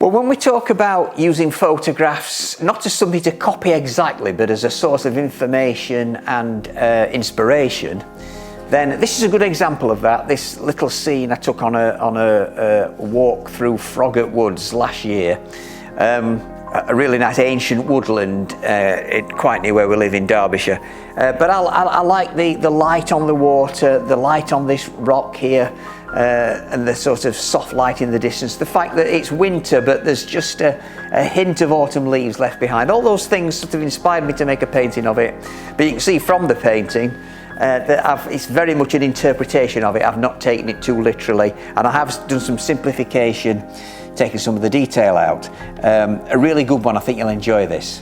Well, when we talk about using photographs, not as something to copy exactly, but as a source of information and inspiration, then this is a good example of that. This little scene I took on a walk through Froggatt Woods last year. A really nice ancient woodland quite near where we live in Derbyshire. But I like the light on the water, the light on this rock here, and the sort of soft light in the distance. The fact that it's winter, but there's just a hint of autumn leaves left behind. All those things sort of inspired me to make a painting of it. But you can see from the painting that it's very much an interpretation of it. I've not taken it too literally, and I have done some simplification, taking some of the detail out. A really good one. I think you'll enjoy this.